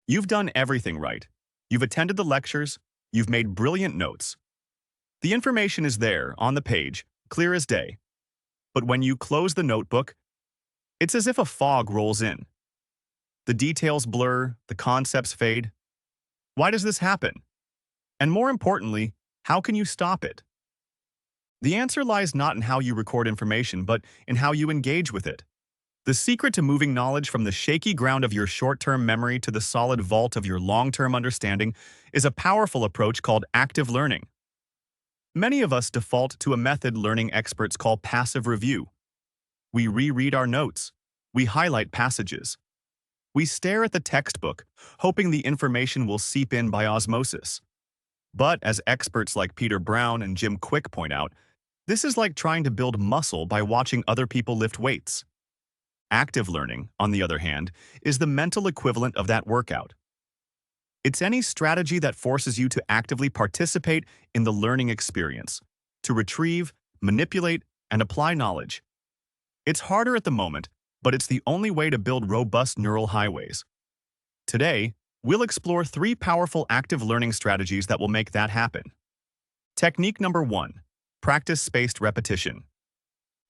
You've done everything right. You've attended the lectures, you've made brilliant notes. The information is there, on the page, clear as day. But when you close the notebook, it's as if a fog rolls in. The details blur, the concepts fade. Why does this happen? And more importantly, how can you stop it? The answer lies not in how you record information, but in how you engage with it. The secret to moving knowledge from the shaky ground of your short-term memory to the solid vault of your long-term understanding is a powerful approach called active learning. Many of us default to a method learning experts call passive review. We reread our notes. We highlight passages. We stare at the textbook, hoping the information will seep in by osmosis. But as experts like Peter Brown and Jim Quick point out, this is like trying to build muscle by watching other people lift weights. Active learning, on the other hand, is the mental equivalent of that workout. It's any strategy that forces you to actively participate in the learning experience, to retrieve, manipulate, and apply knowledge. It's harder at the moment, but it's the only way to build robust neural highways. Today, we'll explore 3 powerful active learning strategies that will make that happen. Technique number 1. Practice spaced repetition.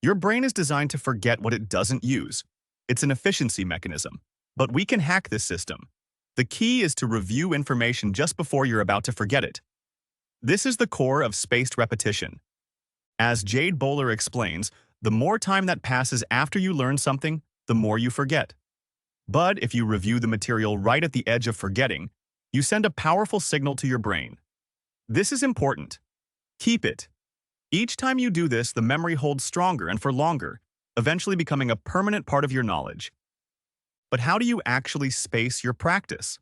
Your brain is designed to forget what it doesn't use. It's an efficiency mechanism, but we can hack this system. The key is to review information just before you're about to forget it. This is the core of spaced repetition. As Jade Bowler explains, the more time that passes after you learn something, the more you forget. But if you review the material right at the edge of forgetting, you send a powerful signal to your brain. This is important. Keep it. Each time you do this, the memory holds stronger and for longer, eventually becoming a permanent part of your knowledge. But how do you actually space your practice?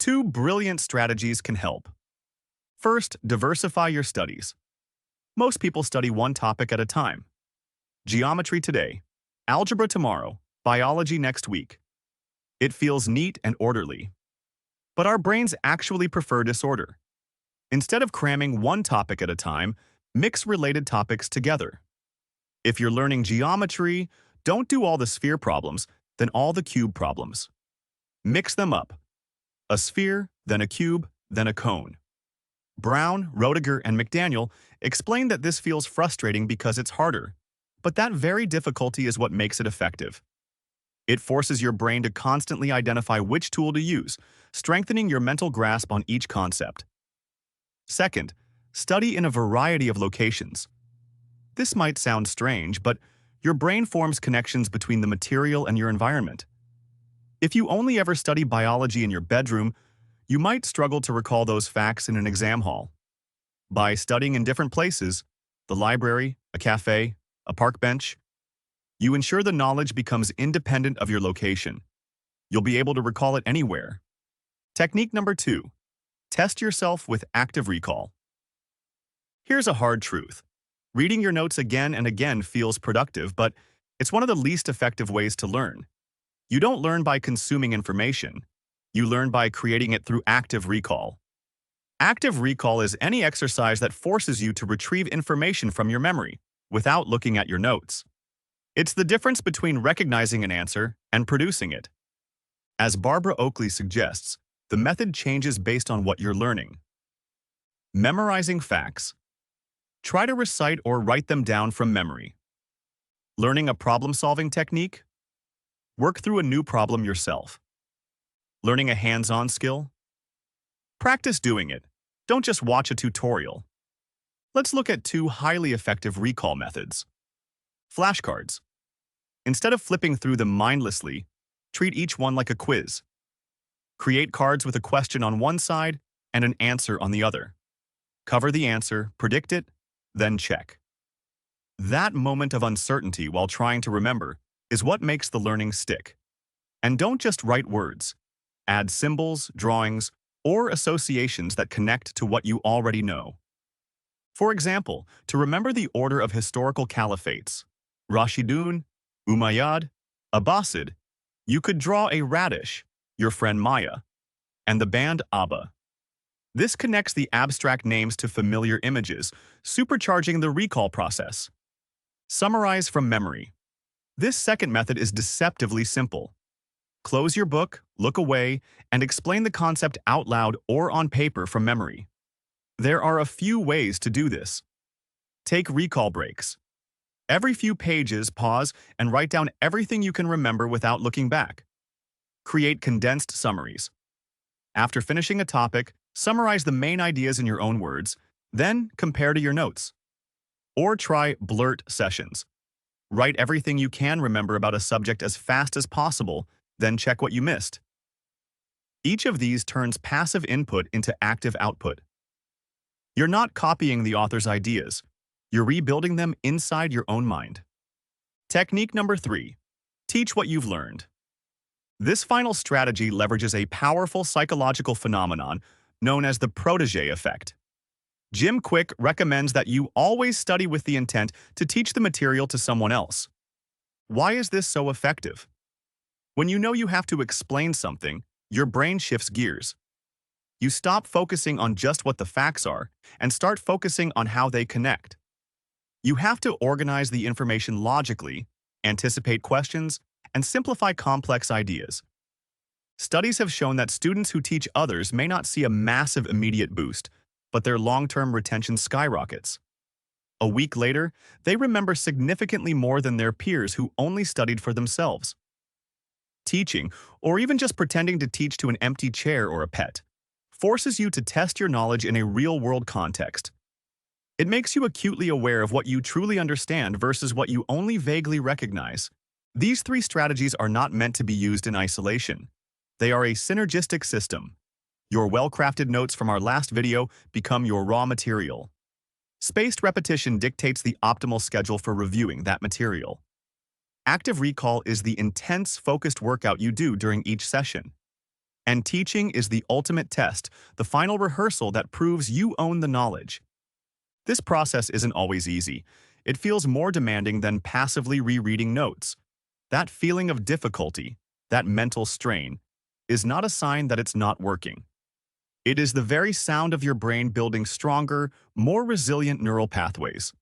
2 brilliant strategies can help. First, diversify your studies. Most people study one topic at a time. Geometry today, algebra tomorrow, biology next week. It feels neat and orderly. But our brains actually prefer disorder. Instead of cramming one topic at a time, mix related topics together. If you're learning geometry, don't do all the sphere problems, then all the cube problems. Mix them up. A sphere, then a cube, then a cone. Brown, Roediger, and McDaniel explain that this feels frustrating because it's harder, but that very difficulty is what makes it effective. It forces your brain to constantly identify which tool to use, strengthening your mental grasp on each concept. Second, study in a variety of locations. This might sound strange, but your brain forms connections between the material and your environment. If you only ever study biology in your bedroom, you might struggle to recall those facts in an exam hall. By studying in different places, the library, a cafe, a park bench, you ensure the knowledge becomes independent of your location. You'll be able to recall it anywhere. Technique number 2. Test yourself with active recall. Here's a hard truth. Reading your notes again and again feels productive, but it's one of the least effective ways to learn. You don't learn by consuming information. You learn by creating it through active recall. Active recall is any exercise that forces you to retrieve information from your memory without looking at your notes. It's the difference between recognizing an answer and producing it. As Barbara Oakley suggests, the method changes based on what you're learning. Memorizing facts. Try to recite or write them down from memory. Learning a problem-solving technique? Work through a new problem yourself. Learning a hands-on skill? Practice doing it. Don't just watch a tutorial. Let's look at 2 highly effective recall methods. Flashcards. Instead of flipping through them mindlessly, treat each one like a quiz. Create cards with a question on one side and an answer on the other. Cover the answer, predict it, then check. That moment of uncertainty while trying to remember is what makes the learning stick. And don't just write words. Add symbols, drawings, or associations that connect to what you already know. For example, to remember the order of historical caliphates, Rashidun, Umayyad, Abbasid, you could draw a radish, your friend Maya, and the band ABBA. This connects the abstract names to familiar images, supercharging the recall process. Summarize from memory. This second method is deceptively simple. Close your book, look away, and explain the concept out loud or on paper from memory. There are a few ways to do this. Take recall breaks. Every few pages, pause and write down everything you can remember without looking back. Create condensed summaries. After finishing a topic, summarize the main ideas in your own words, then compare to your notes. Or try blurt sessions. Write everything you can remember about a subject as fast as possible, then check what you missed. Each of these turns passive input into active output. You're not copying the author's ideas. You're rebuilding them inside your own mind. Technique number 3. Teach what you've learned. This final strategy leverages a powerful psychological phenomenon known as the protege effect. Jim Quick recommends that you always study with the intent to teach the material to someone else. Why is this so effective? When you know you have to explain something, your brain shifts gears. You stop focusing on just what the facts are and start focusing on how they connect. You have to organize the information logically, anticipate questions, and simplify complex ideas. Studies have shown that students who teach others may not see a massive immediate boost, but their long-term retention skyrockets. A week later, they remember significantly more than their peers who only studied for themselves. Teaching, or even just pretending to teach to an empty chair or a pet, forces you to test your knowledge in a real-world context. It makes you acutely aware of what you truly understand versus what you only vaguely recognize. These 3 strategies are not meant to be used in isolation. They are a synergistic system. Your well-crafted notes from our last video become your raw material. Spaced repetition dictates the optimal schedule for reviewing that material. Active recall is the intense, focused workout you do during each session. And teaching is the ultimate test, the final rehearsal that proves you own the knowledge. This process isn't always easy. It feels more demanding than passively rereading notes. That feeling of difficulty, that mental strain, is not a sign that it's not working. It is the very sound of your brain building stronger, more resilient neural pathways.